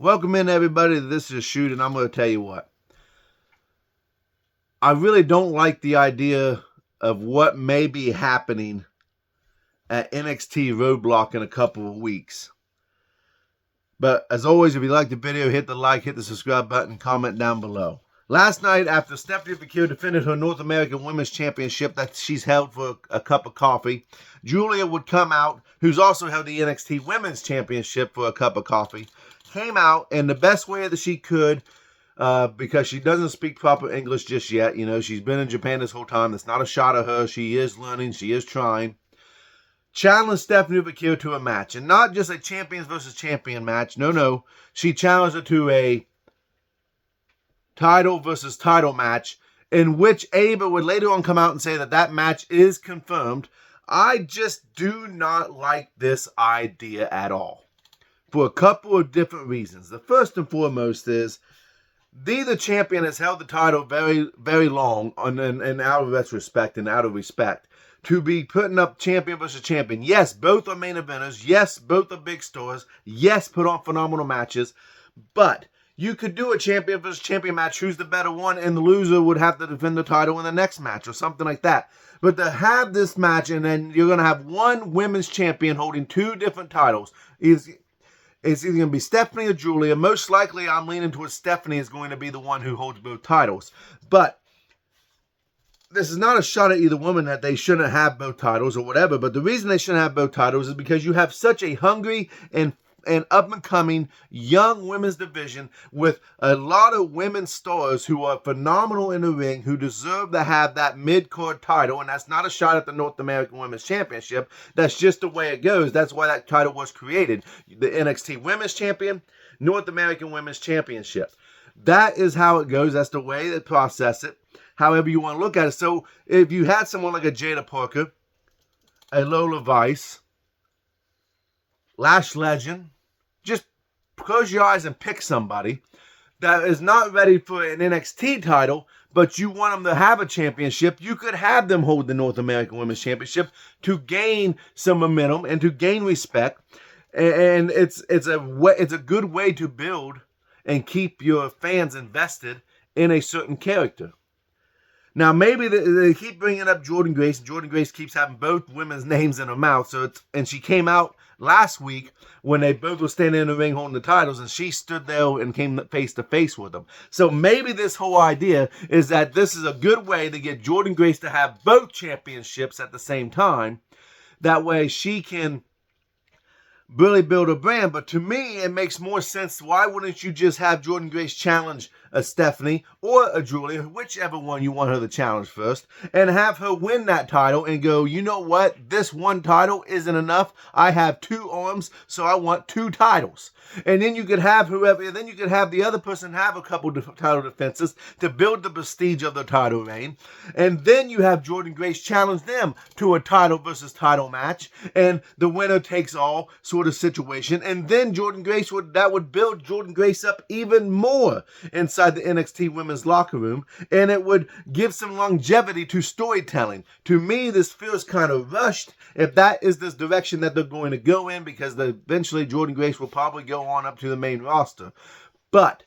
Welcome in, everybody. This is Shoot, and I'm going to tell you what. I really don't like the idea of what may be happening at NXT Roadblock in a couple of weeks. But as always, if you like the video, hit the like, hit the subscribe button, comment down below. Last night, after Stephanie McHugh defended her North American Women's Championship that she's held for a cup of coffee, Julia would come out, who's also held the NXT Women's Championship for a cup of coffee, came out in the best way that she could, because she doesn't speak proper English just yet. You know, she's been in Japan this whole time. That's not a shot at her. She is learning. She is trying. Challenged Stephanie McHugh to a match. And not just a champions versus champion match. No. She challenged her to a title versus title match, in which Ava would later on come out and say that that match is confirmed. I just do not like this idea at all, for a couple of different reasons. The first and foremost is neither champion has held the title very, very long, and out of respect to be putting up champion versus champion. Yes, both are main eventers. Yes, both are big stars. Yes, put on phenomenal matches. But you could do a champion versus champion match, who's the better one, and the loser would have to defend the title in the next match or something like that. But to have this match, and then you're going to have one women's champion holding two different titles, it's either going to be Stephanie or Julia. Most likely, I'm leaning towards Stephanie is going to be the one who holds both titles. But this is not a shot at either woman that they shouldn't have both titles or whatever. But the reason they shouldn't have both titles is because you have such a hungry and up-and-coming young women's division with a lot of women stars who are phenomenal in the ring, who deserve to have that mid-card title. And that's not a shot at the North American Women's Championship. That's just the way it goes. That's why that title was created. The NXT Women's Champion, North American Women's Championship. That is how it goes. That's the way they process it, however you want to look at it. So if you had someone like a Jada Parker, a Lola Vice, Lash Legend, just close your eyes and pick somebody that is not ready for an NXT title, but you want them to have a championship. You could have them hold the North American Women's Championship to gain some momentum and to gain respect. And it's a good way to build and keep your fans invested in a certain character. Now, maybe they keep bringing up Jordynne Grace, and Jordynne Grace keeps having both women's names in her mouth. And she came out last week when they both were standing in the ring holding the titles, and she stood there and came face to face with them. So maybe this whole idea is that this is a good way to get Jordynne Grace to have both championships at the same time. That way she can really build a brand. But to me, it makes more sense. Why wouldn't you just have Jordynne Grace challenge a Stephanie or a Julia, whichever one you want her to challenge first, and have her win that title and go, you know what, this one title isn't enough. I have two arms, so I want two titles. And then you could have then you could have the other person have a couple title defenses to build the prestige of the title reign. And then you have Jordynne Grace challenge them to a title versus title match, and the winner takes all sort of situation. And then Jordynne Grace would build Jordynne Grace up even more inside the NXT women's locker room, and it would give some longevity to storytelling. To me, this feels kind of rushed, if that is this direction that they're going to go in, because eventually Jordynne Grace will probably go on up to the main roster. But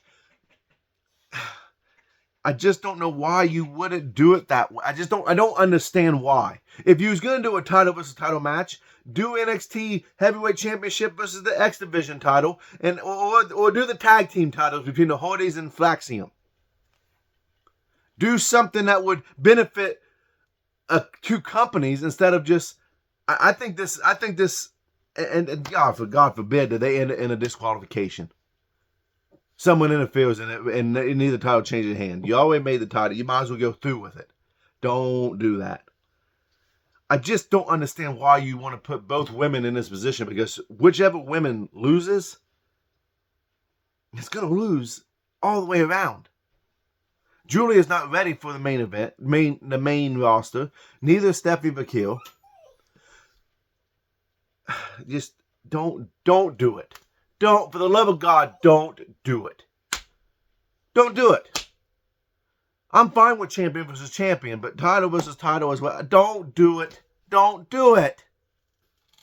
I just don't know why you wouldn't do it that way. I don't understand why. If you was going to do a title versus title match, do NXT Heavyweight Championship versus the X Division title, or do the tag team titles between the Hardys and Flaxium. Do something that would benefit two companies instead of just. I think this, and God forbid that they end in a disqualification. Someone interferes in it, and neither title changes hand. You already made the title. You might as well go through with it. Don't do that. I just don't understand why you want to put both women in this position, because whichever woman loses, it's going to lose all the way around. Julia's not ready for the main event, the main roster. Neither is Stephanie McHugh. Just don't do it. Don't, for the love of God, don't do it. Don't do it. I'm fine with champion versus champion, but title versus title as well. Don't do it. Don't do it.